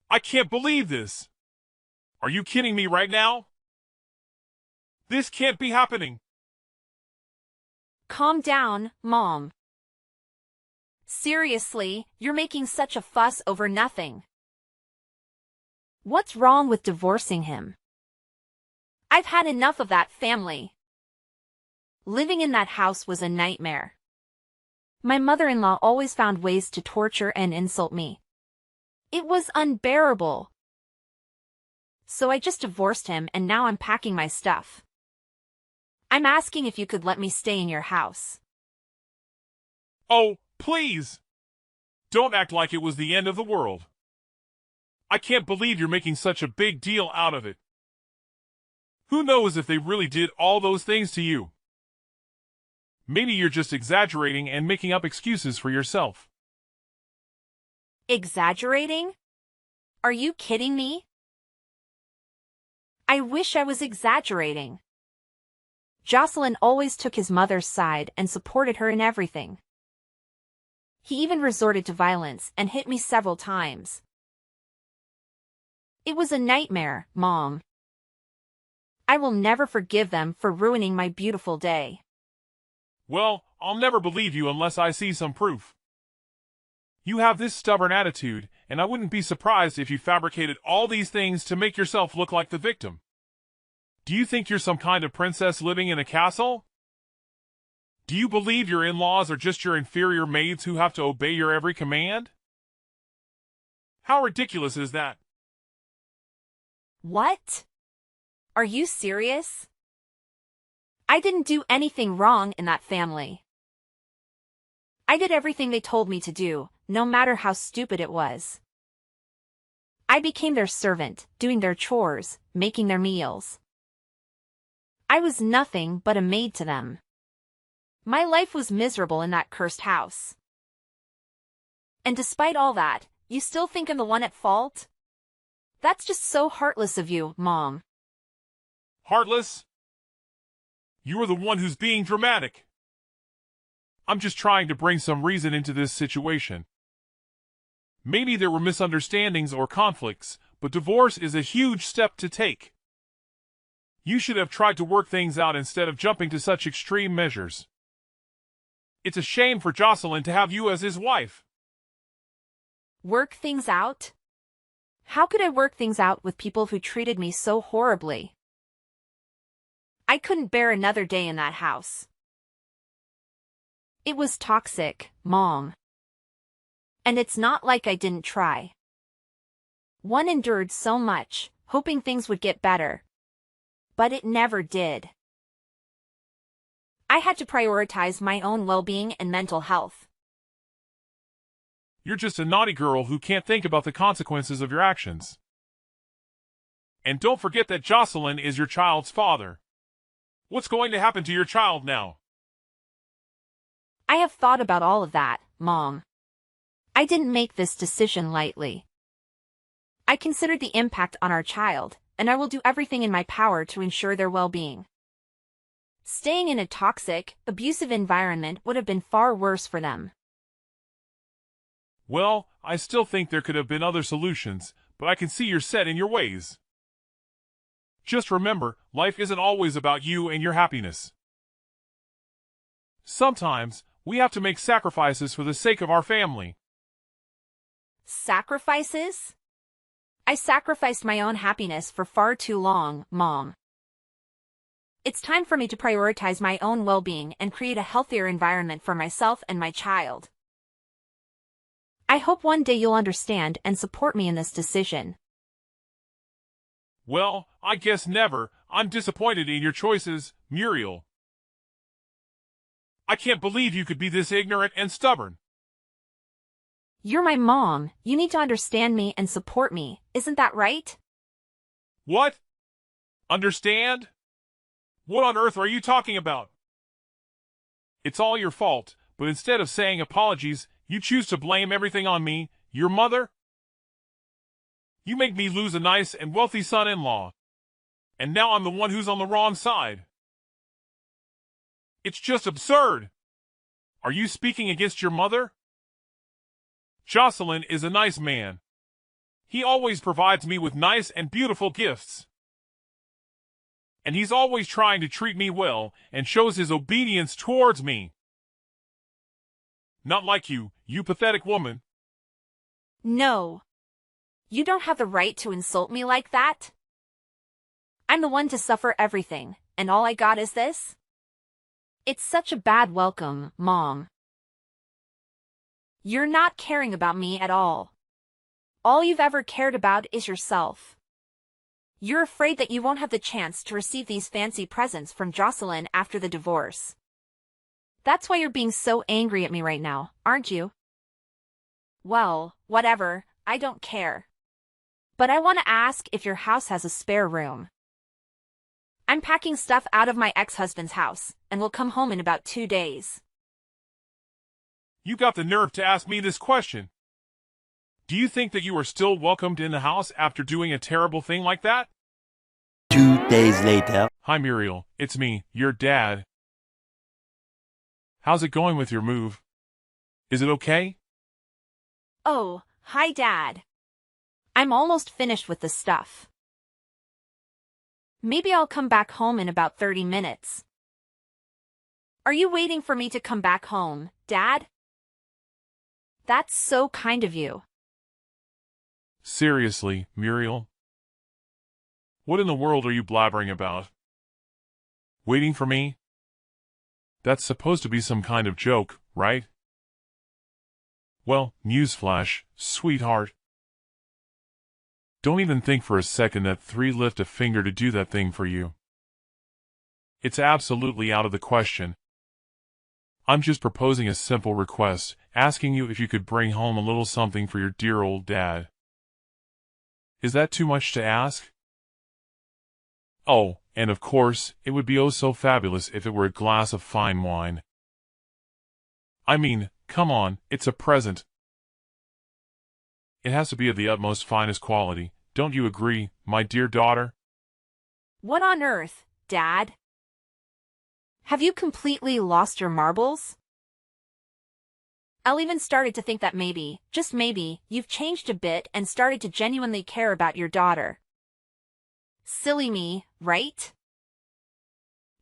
I can't believe this. Are you kidding me right now? This can't be happening. Calm down, Mom. Seriously, you're making such a fuss over nothing. What's wrong with divorcing him? I've had enough of that family. Living in that house was a nightmare. My mother-in-law always found ways to torture and insult me. It was unbearable. So I just divorced him and now I'm packing my stuff. I'm asking if you could let me stay in your house. Oh, please. Don't act like it was the end of the world. I can't believe you're making such a big deal out of it. Who knows if they really did all those things to you? Maybe you're just exaggerating and making up excuses for yourself. Exaggerating? Are you kidding me? I wish I was exaggerating. Jocelyn always took his mother's side and supported her in everything. He even resorted to violence and hit me several times. It was a nightmare, Mom. I will never forgive them for ruining my beautiful day. Well, I'll never believe you unless I see some proof. You have this stubborn attitude, and I wouldn't be surprised if you fabricated all these things to make yourself look like the victim. Do you think you're some kind of princess living in a castle? Do you believe your in-laws are just your inferior maids who have to obey your every command? How ridiculous is that? What? Are you serious? I didn't do anything wrong in that family. I did everything they told me to do, no matter how stupid it was. I became their servant, doing their chores, making their meals. I was nothing but a maid to them. My life was miserable in that cursed house. And despite all that, you still think I'm the one at fault? That's just so heartless of you, Mom. Heartless? You are the one who's being dramatic. I'm just trying to bring some reason into this situation. Maybe there were misunderstandings or conflicts, but divorce is a huge step to take. You should have tried to work things out instead of jumping to such extreme measures. It's a shame for Jocelyn to have you as his wife. Work things out? How could I work things out with people who treated me so horribly? I couldn't bear another day in that house. It was toxic, Mom. And it's not like I didn't try. One endured so much, hoping things would get better. But it never did. I had to prioritize my own well-being and mental health. You're just a naughty girl who can't think about the consequences of your actions. And don't forget that Jocelyn is your child's father. What's going to happen to your child now? I have thought about all of that, Mom. I didn't make this decision lightly. I considered the impact on our child, and I will do everything in my power to ensure their well-being. Staying in a toxic, abusive environment would have been far worse for them. Well, I still think there could have been other solutions, but I can see you're set in your ways. Just remember, life isn't always about you and your happiness. Sometimes, we have to make sacrifices for the sake of our family. Sacrifices? I sacrificed my own happiness for far too long, Mom. It's time for me to prioritize my own well-being and create a healthier environment for myself and my child. I hope one day you'll understand and support me in this decision. Well, I guess never. I'm disappointed in your choices, Muriel. I can't believe you could be this ignorant and stubborn. You're my mom. You need to understand me and support me. Isn't that right? What? Understand? What on earth are you talking about? It's all your fault, but instead of saying apologies, you choose to blame everything on me, your mother? You make me lose a nice and wealthy son-in-law. And now I'm the one who's on the wrong side. It's just absurd. Are you speaking against your mother? Jocelyn is a nice man. He always provides me with nice and beautiful gifts. And he's always trying to treat me well and shows his obedience towards me. Not like you, you pathetic woman. No. You don't have the right to insult me like that. I'm the one to suffer everything, and all I got is this? It's such a bad welcome, Mom. You're not caring about me at all. All you've ever cared about is yourself. You're afraid that you won't have the chance to receive these fancy presents from Jocelyn after the divorce. That's why you're being so angry at me right now, aren't you? Well, whatever, I don't care. But I want to ask if your house has a spare room. I'm packing stuff out of my ex-husband's house, and will come home in about 2 days. You got the nerve to ask me this question. Do you think that you are still welcomed in the house after doing a terrible thing like that? 2 days later. Hi Muriel, it's me, your dad. How's it going with your move? Is it okay? Oh, hi Dad. I'm almost finished with the stuff. Maybe I'll come back home in about 30 minutes. Are you waiting for me to come back home, Dad? That's so kind of you. Seriously, Muriel? What in the world are you blabbering about? Waiting for me? That's supposed to be some kind of joke, right? Well, newsflash, sweetheart. Don't even think for a second that 3 lift a finger to do that thing for you. It's absolutely out of the question. I'm just proposing a simple request, asking you if you could bring home a little something for your dear old dad. Is that too much to ask? Oh, and of course, it would be oh so fabulous if it were a glass of fine wine. I mean, come on, it's a present. It has to be of the utmost finest quality, don't you agree, my dear daughter? What on earth, Dad? Have you completely lost your marbles? I'll even started to think that maybe, just maybe, you've changed a bit and started to genuinely care about your daughter. Silly me, right?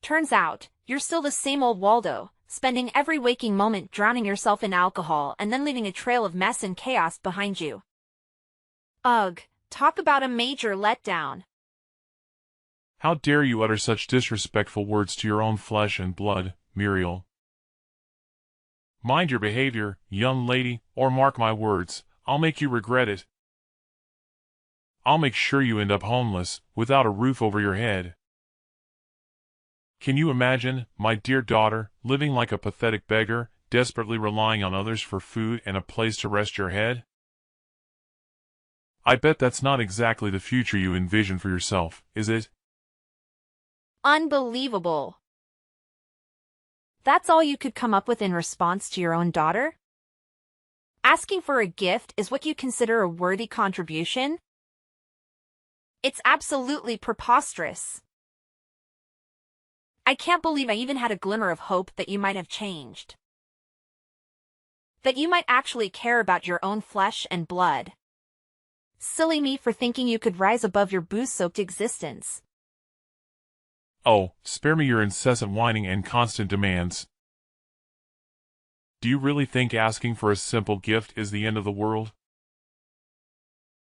Turns out, you're still the same old Waldo, spending every waking moment drowning yourself in alcohol and then leaving a trail of mess and chaos behind you. Ugh, talk about a major letdown. How dare you utter such disrespectful words to your own flesh and blood, Muriel? Mind your behavior, young lady, or mark my words, I'll make you regret it. I'll make sure you end up homeless, without a roof over your head. Can you imagine, my dear daughter, living like a pathetic beggar, desperately relying on others for food and a place to rest your head? I bet that's not exactly the future you envision for yourself, is it? Unbelievable. That's all you could come up with in response to your own daughter? Asking for a gift is what you consider a worthy contribution? It's absolutely preposterous. I can't believe I even had a glimmer of hope that you might have changed. That you might actually care about your own flesh and blood. Silly me for thinking you could rise above your booze-soaked existence. Oh, spare me your incessant whining and constant demands. Do you really think asking for a simple gift is the end of the world?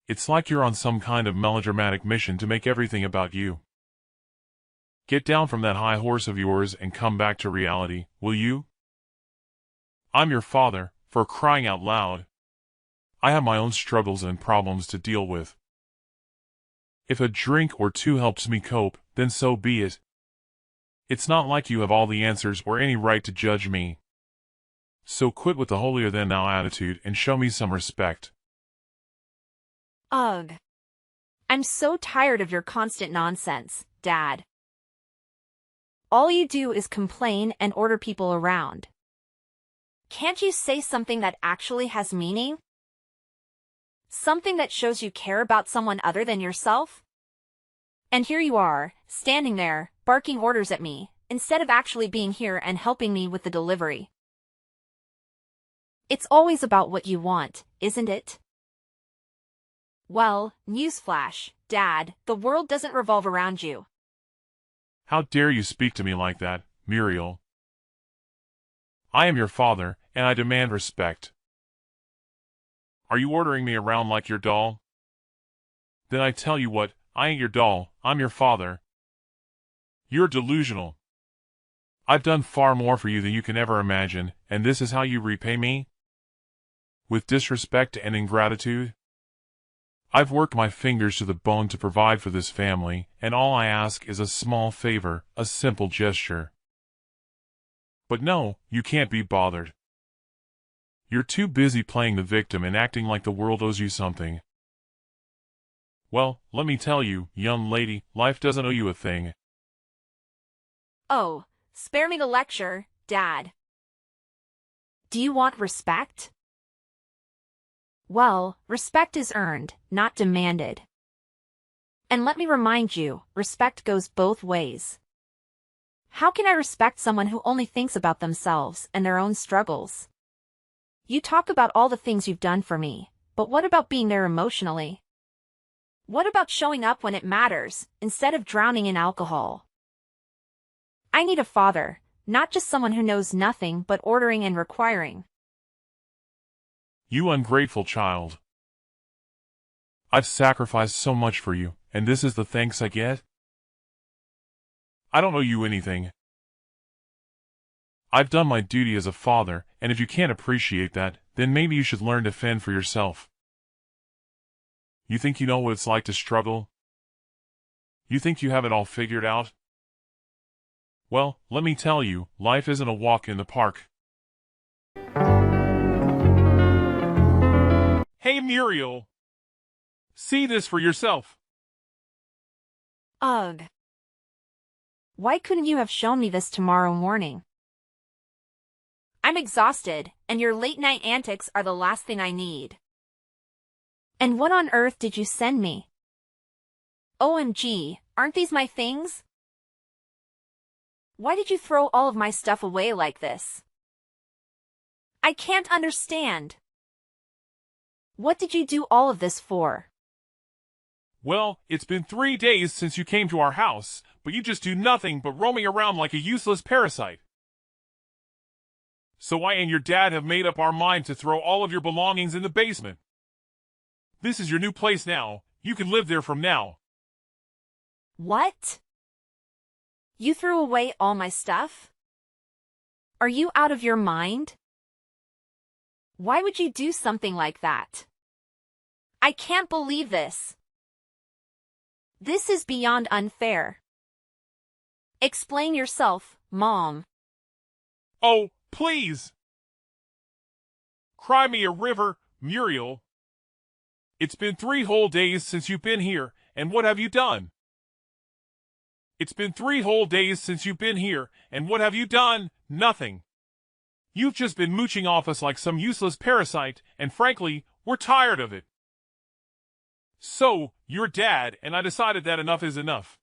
It's like you're on some kind of melodramatic mission to make everything about you. Get down from that high horse of yours and come back to reality, will you? I'm your father, for crying out loud. I have my own struggles and problems to deal with. If a drink or two helps me cope, then so be it. It's not like you have all the answers or any right to judge me. So quit with the holier-than-thou attitude and show me some respect. Ugh. I'm so tired of your constant nonsense, Dad. All you do is complain and order people around. Can't you say something that actually has meaning? Something that shows you care about someone other than yourself? And here you are, standing there, barking orders at me, instead of actually being here and helping me with the delivery. It's always about what you want, isn't it? Well, newsflash, Dad, the world doesn't revolve around you. How dare you speak to me like that, Muriel? I am your father, and I demand respect. Are you ordering me around like your doll? Then I tell you what, I ain't your doll, I'm your father. You're delusional. I've done far more for you than you can ever imagine, and this is how you repay me? With disrespect and ingratitude? I've worked my fingers to the bone to provide for this family, and all I ask is a small favor, a simple gesture. But no, you can't be bothered. You're too busy playing the victim and acting like the world owes you something. Well, let me tell you, young lady, life doesn't owe you a thing. Oh, spare me the lecture, Dad. Do you want respect? Well, respect is earned, not demanded. And let me remind you, respect goes both ways. How can I respect someone who only thinks about themselves and their own struggles? You talk about all the things you've done for me, but what about being there emotionally? What about showing up when it matters, instead of drowning in alcohol? I need a father, not just someone who knows nothing but ordering and requiring. You ungrateful child. I've sacrificed so much for you, and this is the thanks I get? I don't owe you anything. I've done my duty as a father, and if you can't appreciate that, then maybe you should learn to fend for yourself. You think you know what it's like to struggle? You think you have it all figured out? Well, let me tell you, life isn't a walk in the park. Hey, Muriel! See this for yourself. Ugh. Why couldn't you have shown me this tomorrow morning? I'm exhausted, and your late-night antics are the last thing I need. And what on earth did you send me? OMG, aren't these my things? Why did you throw all of my stuff away like this? I can't understand. What did you do all of this for? Well, it's been 3 days since you came to our house, but you just do nothing but roaming around like a useless parasite. So I and your dad have made up our mind to throw all of your belongings in the basement. This is your new place now. You can live there from now. What? You threw away all my stuff? Are you out of your mind? Why would you do something like that? I can't believe this. This is beyond unfair. Explain yourself, Mom. Oh, please! Cry me a river, Muriel. It's been 3 whole days since you've been here, and what have you done? It's been 3 whole days since you've been here, and what have you done? Nothing. You've just been mooching off us like some useless parasite, and frankly, we're tired of it. So, you're Dad, and I decided that enough is enough.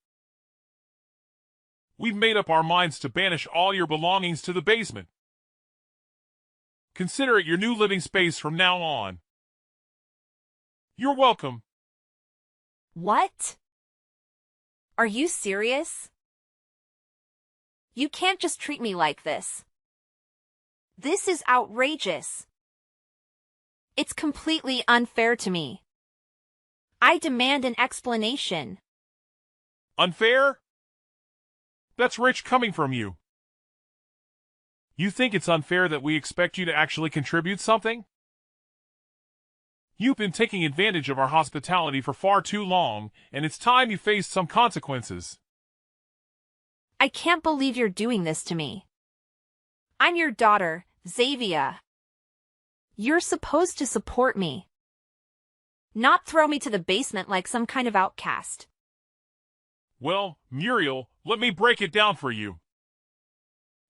We've made up our minds to banish all your belongings to the basement. Consider it your new living space from now on. You're welcome. What? Are you serious? You can't just treat me like this. This is outrageous. It's completely unfair to me. I demand an explanation. Unfair? That's rich coming from you. You think it's unfair that we expect you to actually contribute something? You've been taking advantage of our hospitality for far too long, and it's time you faced some consequences. I can't believe you're doing this to me. I'm your daughter, Xavier. You're supposed to support me, not throw me to the basement like some kind of outcast. Well, Muriel, let me break it down for you.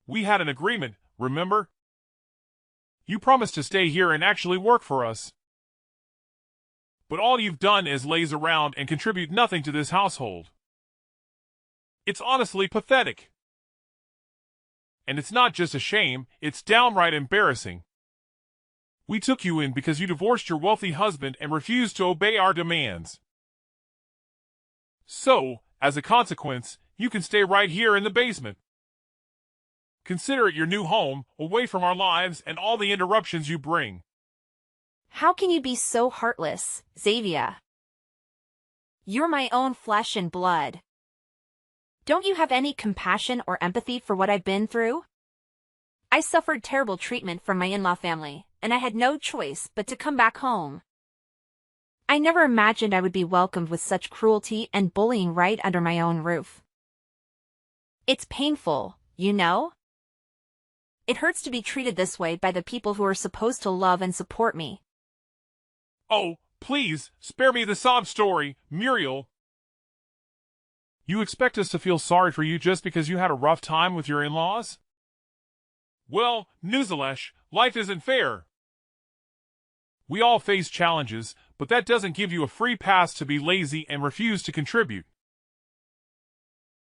We had an agreement, remember? You promised to stay here and actually work for us. But all you've done is laze around and contribute nothing to this household. It's honestly pathetic. And it's not just a shame, it's downright embarrassing. We took you in because you divorced your wealthy husband and refused to obey our demands. So, as a consequence, you can stay right here in the basement. Consider it your new home, away from our lives and all the interruptions you bring. How can you be so heartless, Xavier? You're my own flesh and blood. Don't you have any compassion or empathy for what I've been through? I suffered terrible treatment from my in-law family, and I had no choice but to come back home. I never imagined I would be welcomed with such cruelty and bullying right under my own roof. It's painful, you know? It hurts to be treated this way by the people who are supposed to love and support me. Oh, please, spare me the sob story, Muriel. You expect us to feel sorry for you just because you had a rough time with your in-laws? Well, Newsflash, life isn't fair. We all face challenges, but that doesn't give you a free pass to be lazy and refuse to contribute.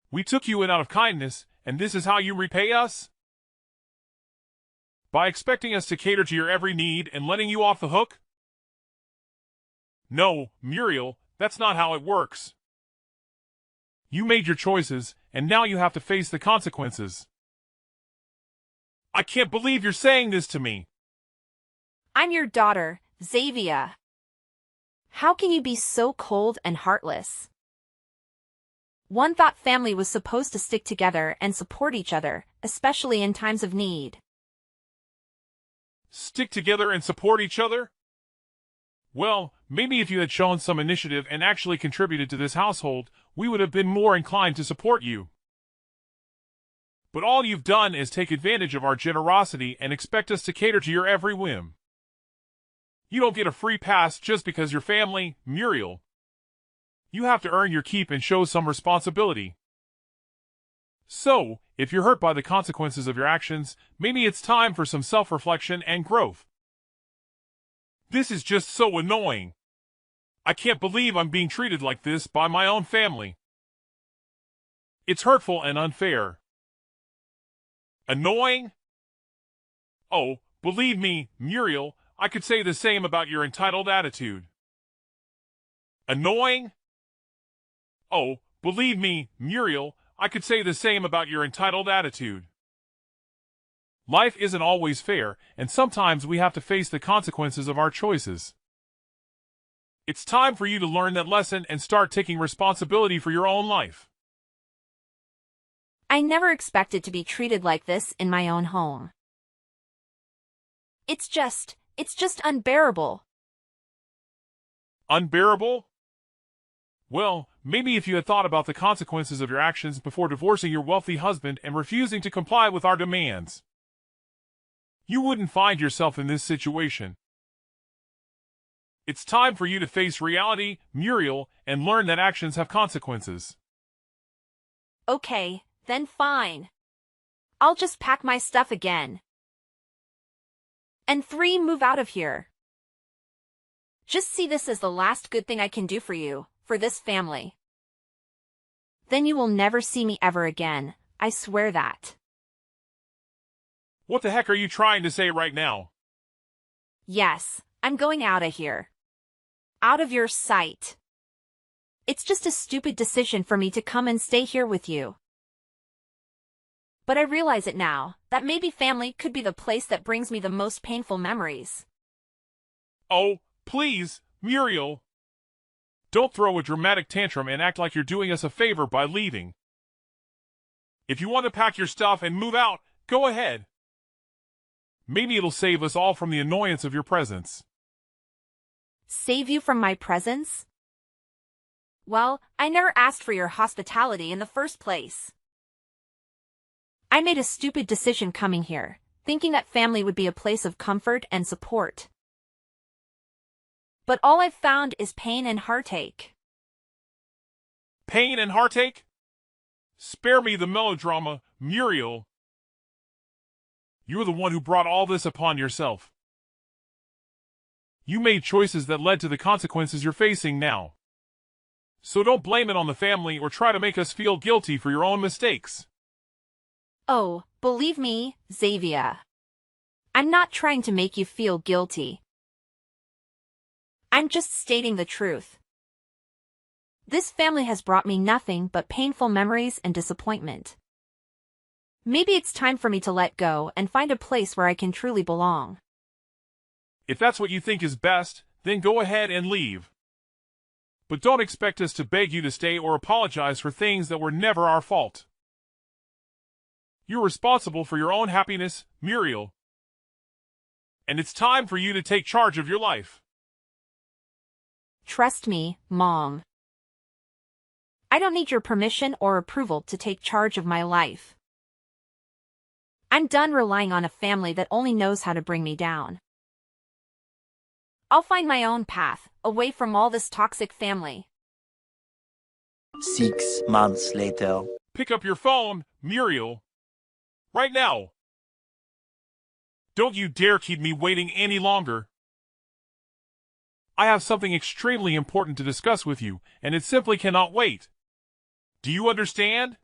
We took you in out of kindness, and this is how you repay us? By expecting us to cater to your every need and letting you off the hook? No, Muriel, that's not how it works. You made your choices, and now you have to face the consequences. I can't believe you're saying this to me. I'm your daughter, Xavier. How can you be so cold and heartless? One thought family was supposed to stick together and support each other, especially in times of need. Stick together and support each other? Well, maybe if you had shown some initiative and actually contributed to this household, we would have been more inclined to support you. But all you've done is take advantage of our generosity and expect us to cater to your every whim. You don't get a free pass just because you're family, Muriel. You have to earn your keep and show some responsibility. So, if you're hurt by the consequences of your actions, maybe it's time for some self-reflection and growth. This is just so annoying. I can't believe I'm being treated like this by my own family. It's hurtful and unfair. Annoying? Oh, believe me, Muriel, I could say the same about your entitled attitude. Annoying? Oh, believe me, Muriel, I could say the same about your entitled attitude. Life isn't always fair, and sometimes we have to face the consequences of our choices. It's time for you to learn that lesson and start taking responsibility for your own life. I never expected to be treated like this in my own home. It's just unbearable. Unbearable? Well, maybe if you had thought about the consequences of your actions before divorcing your wealthy husband and refusing to comply with our demands, you wouldn't find yourself in this situation. It's time for you to face reality, Muriel, and learn that actions have consequences. Okay, then fine. I'll just pack my stuff again. And 3, move out of here. Just see this as the last good thing I can do for you, for this family. Then you will never see me ever again, I swear that. What the heck are you trying to say right now? Yes, I'm going out of here. Out of your sight. It's just a stupid decision for me to come and stay here with you. But I realize it now, that maybe family could be the place that brings me the most painful memories. Oh, please, Muriel. Don't throw a dramatic tantrum and act like you're doing us a favor by leaving. If you want to pack your stuff and move out, go ahead. Maybe it'll save us all from the annoyance of your presence. Save you from my presence? Well, I never asked for your hospitality in the first place. I made a stupid decision coming here, thinking that family would be a place of comfort and support. But all I've found is pain and heartache. Pain and heartache? Spare me the melodrama, Muriel. You're the one who brought all this upon yourself. You made choices that led to the consequences you're facing now. So don't blame it on the family or try to make us feel guilty for your own mistakes. Oh, believe me, Xavier. I'm not trying to make you feel guilty. I'm just stating the truth. This family has brought me nothing but painful memories and disappointment. Maybe it's time for me to let go and find a place where I can truly belong. If that's what you think is best, then go ahead and leave. But don't expect us to beg you to stay or apologize for things that were never our fault. You're responsible for your own happiness, Muriel. And it's time for you to take charge of your life. Trust me, Mom. I don't need your permission or approval to take charge of my life. I'm done relying on a family that only knows how to bring me down. I'll find my own path, away from all this toxic family. 6 months later. Pick up your phone, Muriel. Right now. Don't you dare keep me waiting any longer. I have something extremely important to discuss with you, and it simply cannot wait. Do you understand?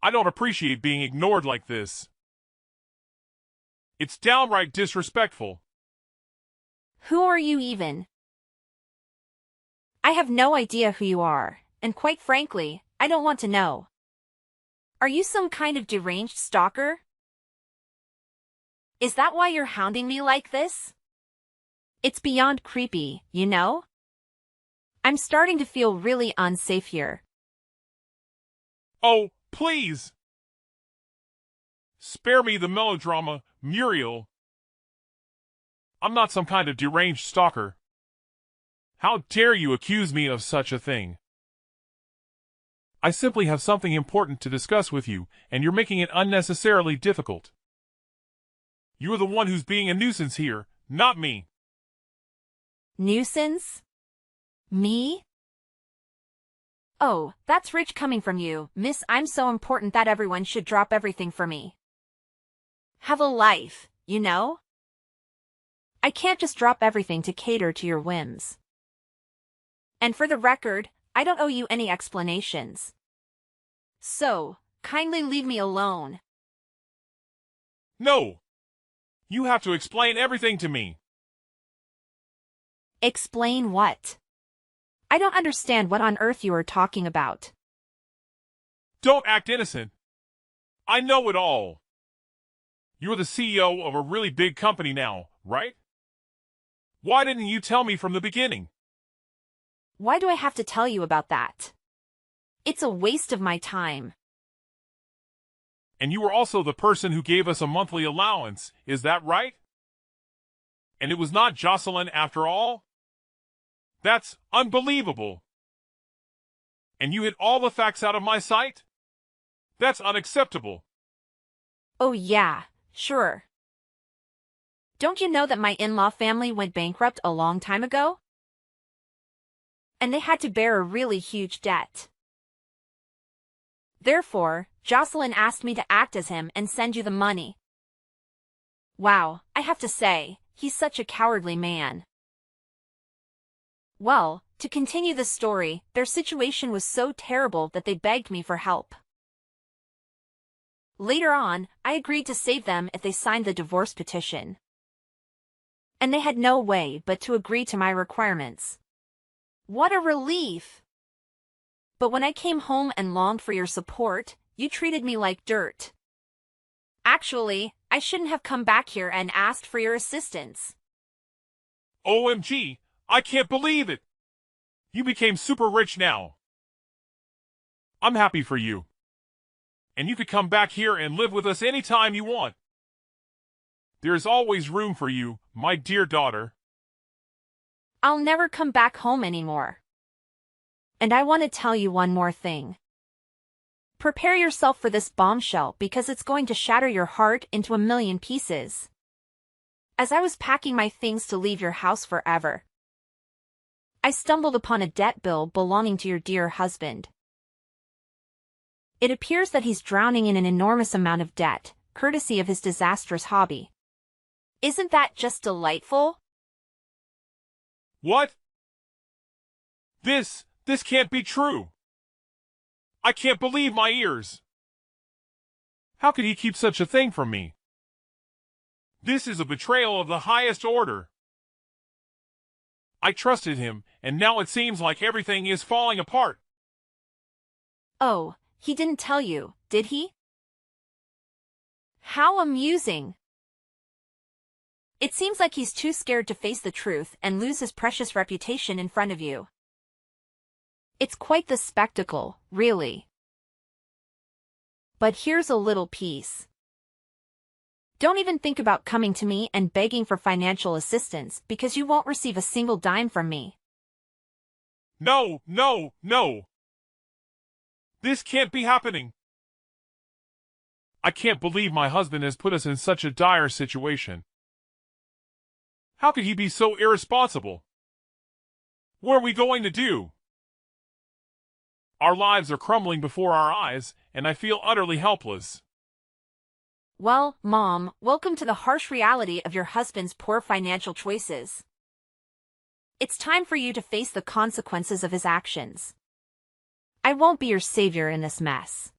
I don't appreciate being ignored like this. It's downright disrespectful. Who are you even? I have no idea who you are, and quite frankly, I don't want to know. Are you some kind of deranged stalker? Is that why you're hounding me like this? It's beyond creepy, you know? I'm starting to feel really unsafe here. Oh, please! Spare me the melodrama, Muriel. I'm not some kind of deranged stalker. How dare you accuse me of such a thing? I simply have something important to discuss with you, and you're making it unnecessarily difficult. You're the one who's being a nuisance here, not me. Nuisance? Me? Oh, that's rich coming from you, miss. I'm so important that everyone should drop everything for me. Have a life, you know? I can't just drop everything to cater to your whims. And for the record, I don't owe you any explanations. So, kindly leave me alone. No! You have to explain everything to me. Explain what? I don't understand what on earth you are talking about. Don't act innocent. I know it all. You're the CEO of a really big company now, right? Why didn't you tell me from the beginning? Why do I have to tell you about that? It's a waste of my time. And you were also the person who gave us a monthly allowance, is that right? And it was not Jocelyn after all? That's unbelievable. And you hid all the facts out of my sight? That's unacceptable. Oh yeah, sure. Don't you know that my in-law family went bankrupt a long time ago? And they had to bear a really huge debt. Therefore, Jocelyn asked me to act as him and send you the money. Wow, I have to say, he's such a cowardly man. Well, to continue the story, their situation was so terrible that they begged me for help. Later on, I agreed to save them if they signed the divorce petition. And they had no way but to agree to my requirements. What a relief! But when I came home and longed for your support, you treated me like dirt. Actually, I shouldn't have come back here and asked for your assistance. OMG, I can't believe it! You became super rich now. I'm happy for you. And you could come back here and live with us anytime you want. There is always room for you, my dear daughter. I'll never come back home anymore. And I want to tell you one more thing. Prepare yourself for this bombshell because it's going to shatter your heart into a million pieces. As I was packing my things to leave your house forever, I stumbled upon a debt bill belonging to your dear husband. It appears that he's drowning in an enormous amount of debt, courtesy of his disastrous hobby. Isn't that just delightful? What? This can't be true. I can't believe my ears. How could he keep such a thing from me? This is a betrayal of the highest order. I trusted him, and now it seems like everything is falling apart. Oh, he didn't tell you, did he? How amusing. It seems like he's too scared to face the truth and lose his precious reputation in front of you. It's quite the spectacle, really. But here's a little piece. Don't even think about coming to me and begging for financial assistance because you won't receive a single dime from me. No, no, no. This can't be happening. I can't believe my husband has put us in such a dire situation. How could he be so irresponsible? What are we going to do? Our lives are crumbling before our eyes, and I feel utterly helpless. Well, Mom, welcome to the harsh reality of your husband's poor financial choices. It's time for you to face the consequences of his actions. I won't be your savior in this mess.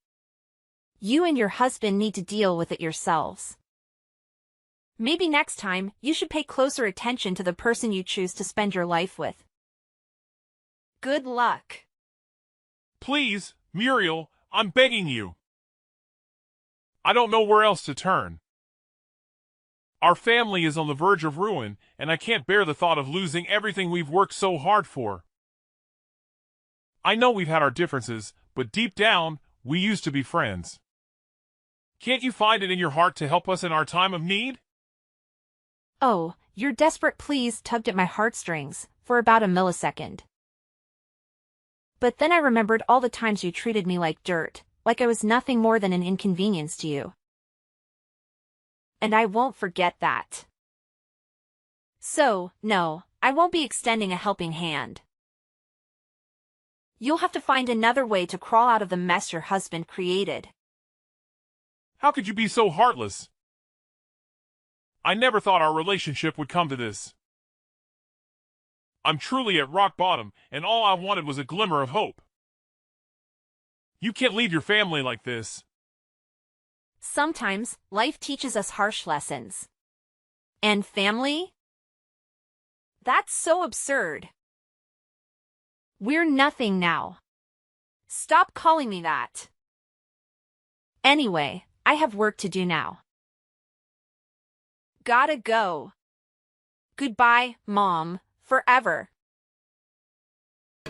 You and your husband need to deal with it yourselves. Maybe next time, you should pay closer attention to the person you choose to spend your life with. Good luck. Please, Muriel, I'm begging you. I don't know where else to turn. Our family is on the verge of ruin, and I can't bear the thought of losing everything we've worked so hard for. I know we've had our differences, but deep down, we used to be friends. Can't you find it in your heart to help us in our time of need? Oh, your desperate pleas tugged at my heartstrings for about a millisecond. But then I remembered all the times you treated me like dirt, like I was nothing more than an inconvenience to you. And I won't forget that. So, no, I won't be extending a helping hand. You'll have to find another way to crawl out of the mess your husband created. How could you be so heartless? I never thought our relationship would come to this. I'm truly at rock bottom, and all I wanted was a glimmer of hope. You can't leave your family like this. Sometimes, life teaches us harsh lessons. And family? That's so absurd. We're nothing now. Stop calling me that. Anyway, I have work to do now. Gotta go. Goodbye, Mom, forever.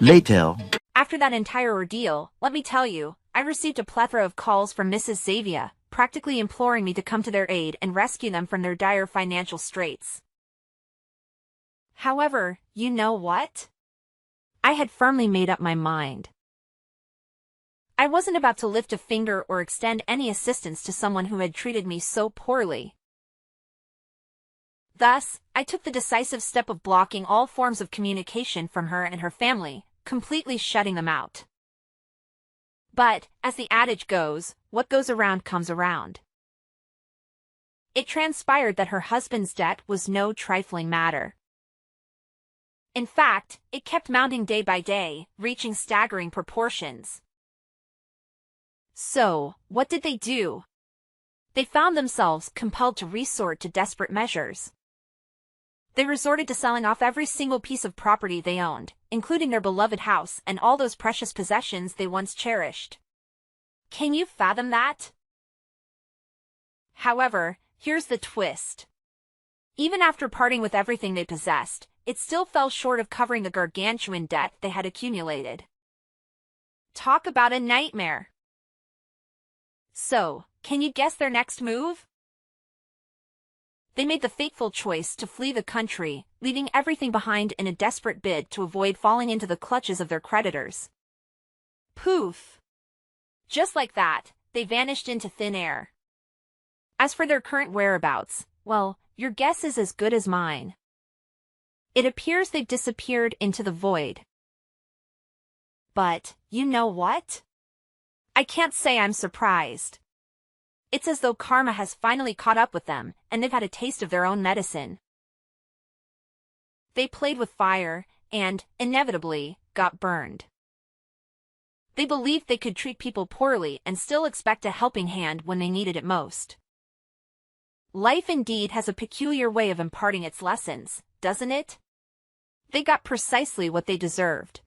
Later. After that entire ordeal, let me tell you, I received a plethora of calls from Mrs. Xavier, practically imploring me to come to their aid and rescue them from their dire financial straits. However, you know what? I had firmly made up my mind. I wasn't about to lift a finger or extend any assistance to someone who had treated me so poorly. Thus, I took the decisive step of blocking all forms of communication from her and her family, completely shutting them out. But, as the adage goes, what goes around comes around. It transpired that her husband's debt was no trifling matter. In fact, it kept mounting day by day, reaching staggering proportions. So, what did they do? They found themselves compelled to resort to desperate measures. They resorted to selling off every single piece of property they owned, including their beloved house and all those precious possessions they once cherished. Can you fathom that? However, here's the twist. Even after parting with everything they possessed, it still fell short of covering the gargantuan debt they had accumulated. Talk about a nightmare. So, can you guess their next move? They made the fateful choice to flee the country, leaving everything behind in a desperate bid to avoid falling into the clutches of their creditors. Poof! Just like that, they vanished into thin air. As for their current whereabouts, well, your guess is as good as mine. It appears they've disappeared into the void. But, you know what? I can't say I'm surprised. It's as though karma has finally caught up with them, and they've had a taste of their own medicine. They played with fire, and, inevitably, got burned. They believed they could treat people poorly and still expect a helping hand when they needed it most. Life indeed has a peculiar way of imparting its lessons, doesn't it? They got precisely what they deserved.